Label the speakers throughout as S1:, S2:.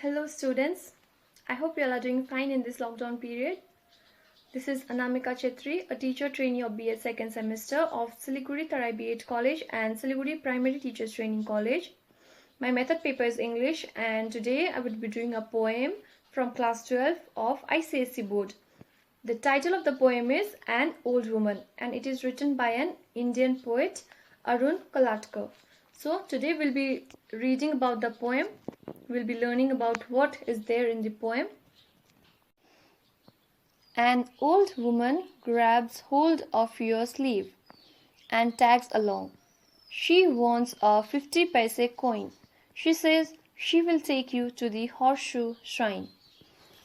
S1: Hello students, I hope you all are doing fine in this lockdown period. This is ANAMIKA CHHETRI, a teacher trainee of B.Ed second semester of Siliguri Tarai B.Ed College and Siliguri Primary Teachers Training College. My method paper is English and today I would be doing a poem from class 12 of ICSE board. The title of the poem is An Old Woman and it is written by an Indian poet, Arun Kalatkar. So today we'll be reading about the poem. We'll be learning about what is there in the poem. An old woman grabs hold of your sleeve and tags along. She wants a 50 paise coin. She says she will take you to the horseshoe shrine.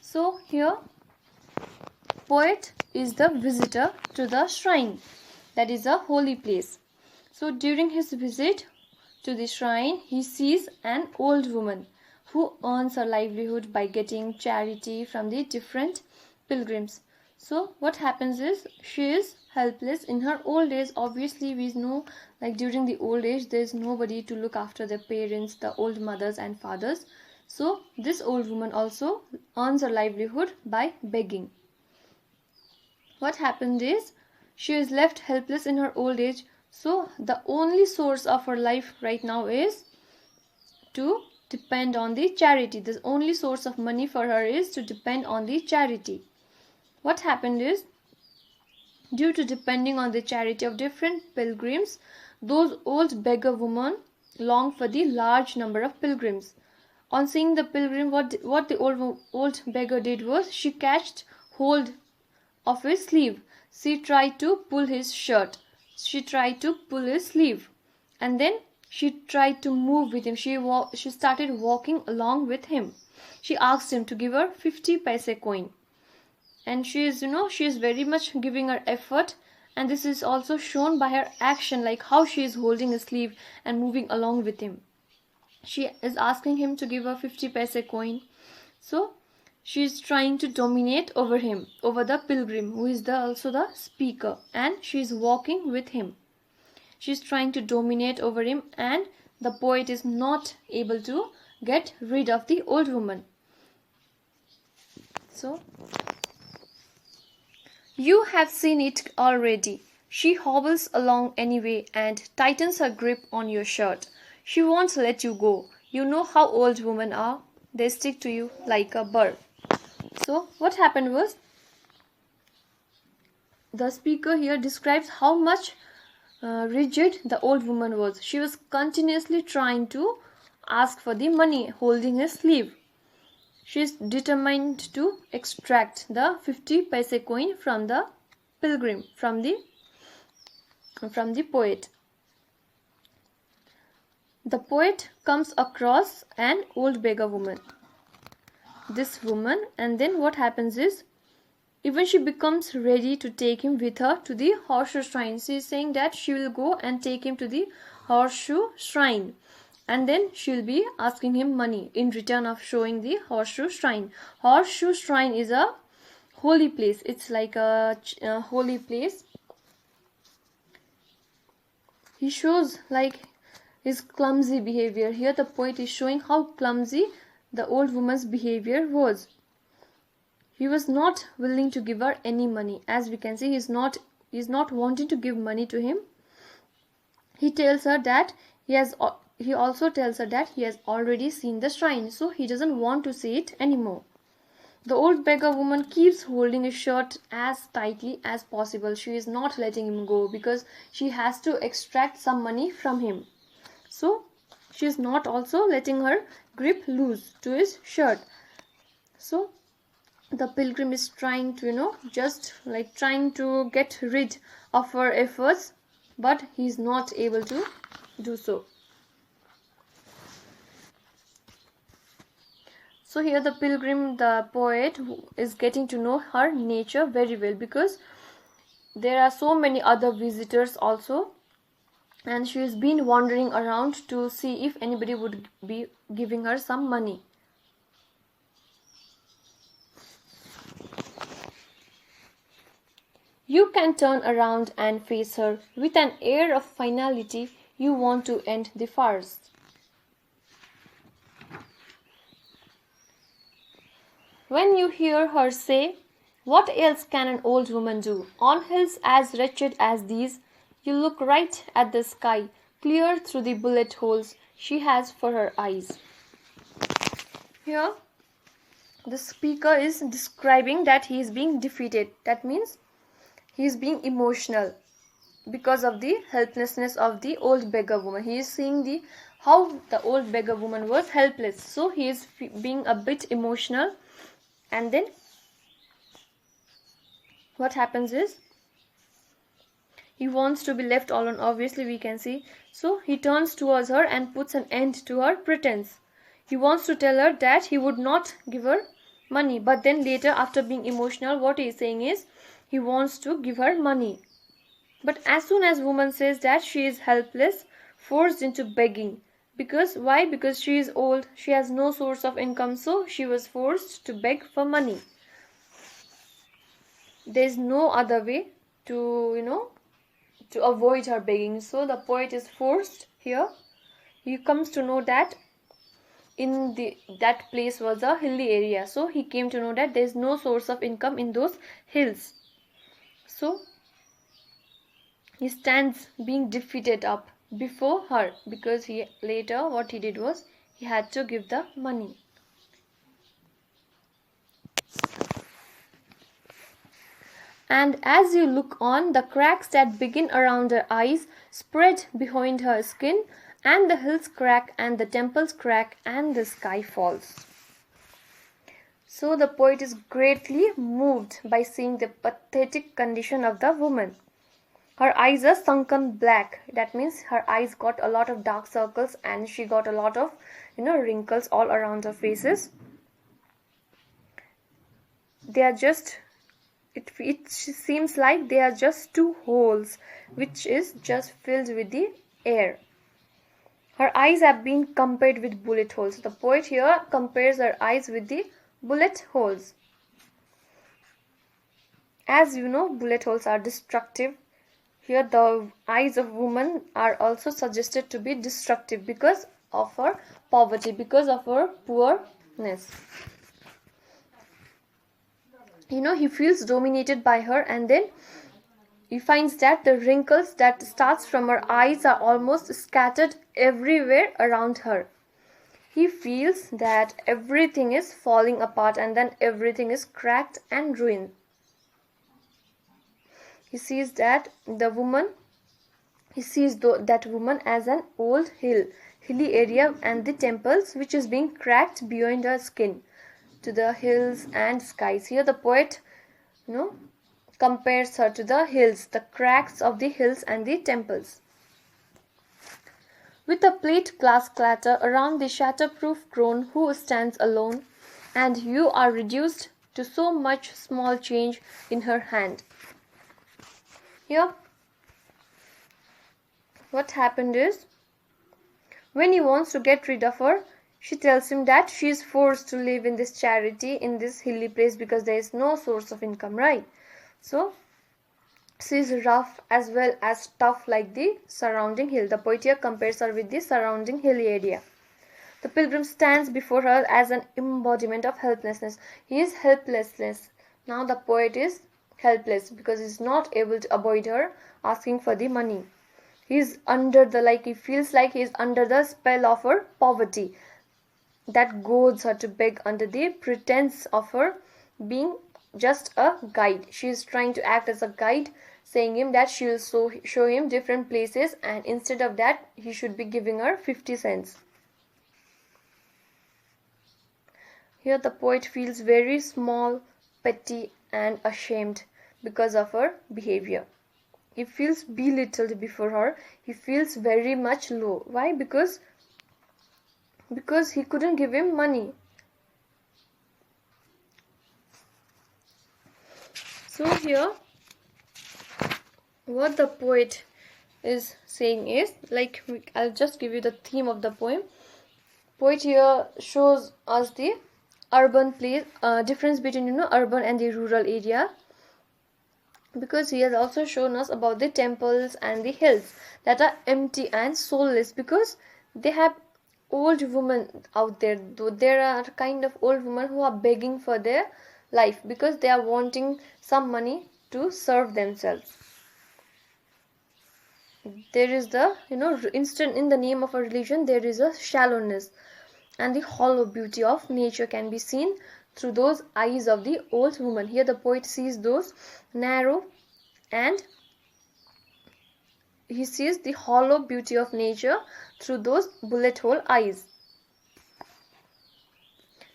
S1: So here, poet is the visitor to the shrine. That is a holy place. So during his visit to the shrine, he sees an old woman who earns her livelihood by getting charity from the different pilgrims. So what happens is she is helpless in her old age. Obviously we know like during the old age there is nobody to look after their parents, the old mothers and fathers. So this old woman also earns her livelihood by begging. What happened is she is left helpless in her old age. So the only source of her life right now is to depend on the charity. The only source of money for her is to depend on the charity. What happened is, due to depending on the charity of different pilgrims, those old beggar women long for the large number of pilgrims. On seeing the pilgrim, what the old beggar did was she catched hold of his sleeve. She tried to pull his shirt. She tried to pull his sleeve, and then she tried to move with him. She started walking along with him. She asked him to give her 50 paise coin. And she is very much giving her effort. And this is also shown by her action, like how she is holding his sleeve and moving along with him. She is asking him to give her 50 paise coin. So she is trying to dominate over him, over the pilgrim who is also the speaker. And she is walking with him. She is trying to dominate over him and the poet is not able to get rid of the old woman. So, you have seen it already. She hobbles along anyway and tightens her grip on your shirt. She won't let you go. You know how old women are. They stick to you like a burr. So, what happened was, the speaker here describes how much rigid the old woman was. She was continuously trying to ask for the money, holding his sleeve. She is determined to extract the 50 paise coin from the pilgrim, from the poet. The poet comes across an old beggar woman. This woman, and then what happens is, even she becomes ready to take him with her to the horseshoe shrine. She is saying that she will go and take him to the horseshoe shrine. And then she will be asking him money in return of showing the horseshoe shrine. Horseshoe shrine is a holy place. It's like a holy place. He shows like his clumsy behavior. Here the poet is showing how clumsy the old woman's behavior was. He was not willing to give her any money. As we can see, he is not wanting to give money to him. He tells her that he also tells her that he has already seen the shrine, so he doesn't want to see it anymore. The old beggar woman keeps holding his shirt as tightly as possible. She is not letting him go because she has to extract some money from him. So she is not also letting her grip loose to his shirt. So the pilgrim is trying to, just like trying to get rid of her efforts, but he is not able to do so. So here the pilgrim, the poet, is getting to know her nature very well because there are so many other visitors also, and she has been wandering around to see if anybody would be giving her some money. You can turn around and face her. With an air of finality, you want to end the farce. When you hear her say, "What else can an old woman do? On hills as wretched as these," you look right at the sky, clear through the bullet holes she has for her eyes. Here, the speaker is describing that he is being defeated. That means he is being emotional because of the helplessness of the old beggar woman. He is seeing how the old beggar woman was helpless. So he is being a bit emotional. And then what happens is he wants to be left alone. Obviously we can see. So he turns towards her and puts an end to her pretense. He wants to tell her that he would not give her money. But then later, after being emotional, what he is saying is he wants to give her money. But as soon as woman says that she is helpless, forced into begging. Because why? Because she is old, she has no source of income, so she was forced to beg for money. There is no other way to avoid her begging. So the poet is forced here. He comes to know that that place was a hilly area. So he came to know that there is no source of income in those hills. So he stands being defeated up before her, because he later what he did was he had to give the money. And as you look on, the cracks that begin around her eyes spread behind her skin, and the hills crack, and the temples crack, and the sky falls. So the poet is greatly moved by seeing the pathetic condition of the woman. Her eyes are sunken black. That means her eyes got a lot of dark circles, and she got a lot of wrinkles all around her faces. They are just, it seems like they are just two holes which is just filled with the air. Her eyes have been compared with bullet holes. The poet here compares her eyes with the bullet holes. As you know, bullet holes are destructive. Here the eyes of woman are also suggested to be destructive because of her poverty, because of her poorness. He feels dominated by her, and then he finds that the wrinkles that starts from her eyes are almost scattered everywhere around her. He feels that everything is falling apart, and then everything is cracked and ruined. He sees that woman as an old hilly area, and the temples which is being cracked beyond her skin to the hills and skies. Here the poet compares her to the hills, the cracks of the hills and the temples. With a plate glass clatter around the shatterproof crone who stands alone, and you are reduced to so much small change in her hand. Here, what happened is, when he wants to get rid of her, she tells him that she is forced to live in this charity, in this hilly place, because there is no source of income, right? So, she is rough as well as tough like the surrounding hill. The poet here compares her with the surrounding hilly area. The pilgrim stands before her as an embodiment of helplessness. He is helplessness. Now the poet is helpless because he is not able to avoid her asking for the money. He is he feels like he is under the spell of her poverty that goads her to beg under the pretense of her being just a guide. She is trying to act as a guide, saying him that she will show him different places, and instead of that he should be giving her 50 cents. Here the poet feels very small, petty and ashamed because of her behavior. He feels belittled before her. He feels very much low. Why? Because he couldn't give him money. So here what the poet is saying is, I'll just give you the theme of the poem. Poet here shows us the urban place, difference between urban and the rural area, because he has also shown us about the temples and the hills that are empty and soulless, because they have old women out there. There are kind of old women who are begging for their life because they are wanting some money to serve themselves. There is the, instant in the name of a religion, there is a shallowness, and the hollow beauty of nature can be seen through those eyes of the old woman. Here the poet sees those narrow, and he sees the hollow beauty of nature through those bullet hole eyes.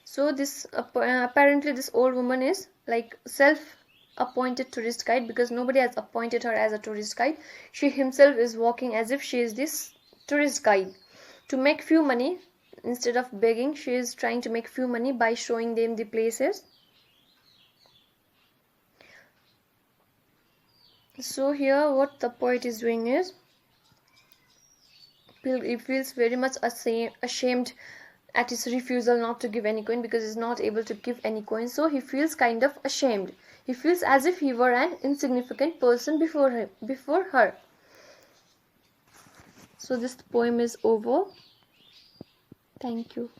S1: So this apparently this old woman is like self-appointed tourist guide, because nobody has appointed her as a tourist guide. She himself is walking as if she is this tourist guide. To make few money, instead of begging, she is trying to make few money by showing them the places. So here what the poet is doing is, he feels very much ashamed at his refusal not to give any coin, because he's not able to give any coin. So he feels kind of ashamed. He feels as if he were an insignificant person before her. So this poem is over. Thank you.